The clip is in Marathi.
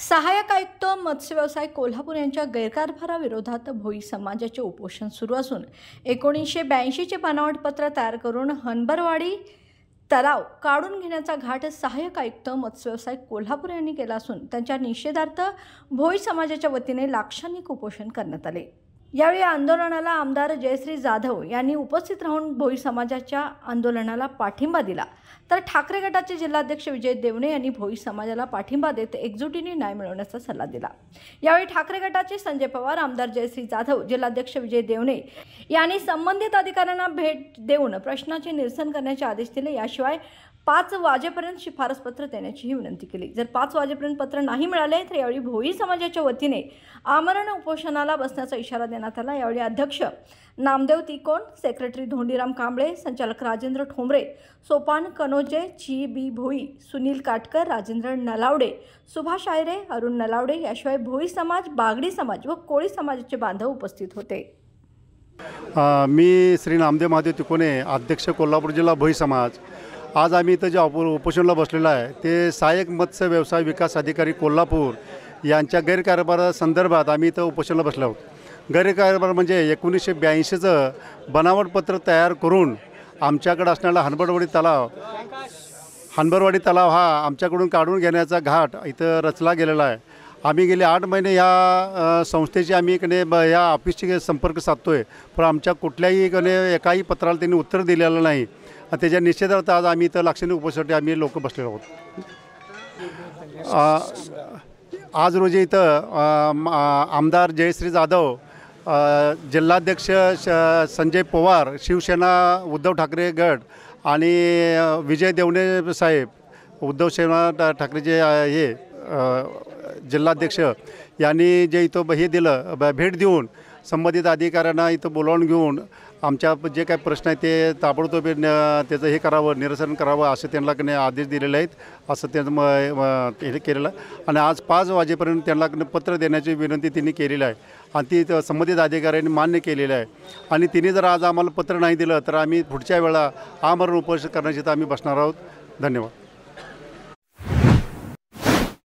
सहाय्यक आयुक्त मत्स्य व्यवसाय कोल्हापूर यांच्या गैरकारभाराविरोधात भोई समाजाचे उपोषण सुरू असून 1982 चे बनावट पत्र तयार करून हनबरवाडी तलाव काढून घेण्याचा घाट सहाय्यक आयुक्त मत्स्य व्यवसाय कोल्हापूर यांनी केला असून त्यांच्या निषेधार्थ भोई समाजाच्या वतीने लाक्षणिक उपोषण करण्यात आले। यावेळी आंदोलनाला आमदार जयश्री जाधव यांनी उपस्थित राहून भोई समाजाच्या आंदोलनाला पाठिंबा दिला, तर ठाकरे गटाचे जिल्हाध्यक्ष विजय देवणे यांनी भोई समाजाला पाठिंबा देत एकजुटीने न्याय मिळवण्याचा सल्ला दिला। यावेळी ठाकरे गटाचे संजय पवार, आमदार जयश्री जाधव, जिल्हाध्यक्ष विजय देवणे यांनी संबंधित अधिकाऱ्यांना भेट देऊन प्रश्नाचे निरसन करण्याचे आदेश दिले। याशिवाय 5 वाजेपर्यंत शिफारस पत्र देण्याचीही विनंती केली। जर 5 वाजेपर्यंत पत्र नाही मिळाले तर यावेळी भोई समाजाच्या वतीने आमरण उपोषणाला बसण्याचा इशारा देण्यात आला। यावेळी अध्यक्ष नामदेव तिकोण, सेक्रेटरी धोंडीराम कांबळे, संचालक राजेंद्र ठोंबरे, सोपान कनोजे, जी.बी. भोई, सुनील काटकर, राजेंद्र नलावडे, सुभाष आयरे, अरुण नलावडे याशिवाय भोई समाज, बागडी समाज व कोळी समाजाचे बांधव उपस्थित होते। मी श्री नामदेव महादेव तिकोणे, अध्यक्ष कोल्हापूर जिल्हा भोई समाज। आज आम्ही इथं जे उपोषणाला बसलेलं आहे ते सहाय्यक मत्स्य व्यवसाय विकास अधिकारी कोल्हापूर यांच्या गैरकारभारासंदर्भात आम्ही इथं उपोषणाला बसलो आहोत। गैरकारभार म्हणजे 1982चं बनावट पत्र तयार करून आमच्याकडे असणारा हनबरवाडी तलाव हा आमच्याकडून काढून घेण्याचा घाट इथं रचला गेलेला आहे। आम्ही गेले 8 महिने या संस्थेची आम्ही या ऑफिसची संपर्क साधतोय, पण आमच्या कुठल्याही एकाही पत्राला त्यांनी उत्तर दिलेलं नाही। त्याच्या निषेधार्थ आज आम्ही इथं लाक्षणिक उपोषणासाठी आम्ही लोक बसलेलो आहोत। आज रोजी इथं आमदार जयश्री जाधव, जिल्हाध्यक्ष संजय पवार, शिवसेना उद्धव ठाकरे गट आणि विजय देवणे साहेब, उद्धव सेना ठाकरेचे हे जिल्हाध्यक्ष यांनी जे इथं हे दिलं, भेट देऊन संबंधित अधिकाऱ्यांना इथं बोलावून घेऊन आमच्या जे काही प्रश्न आहेत ते ताबडतोब त्याचं हे करावं, निरसन करावं असं त्यांना आदेश दिलेले आहेत, असं त्यांचं हे केलेलं आहे। आणि आज 5 वाजेपर्यंत त्यांना पत्र देण्याची विनंती त्यांनी केलेली आहे आणि ती संबंधित अधिकाऱ्यांनी मान्य केलेलं आहे। आणि तिने जर आज आम्हाला पत्र नाही दिलं तर आम्ही पुढच्या वेळा आमरण उपोषण करण्याची तर आम्ही बसणार आहोत। धन्यवाद।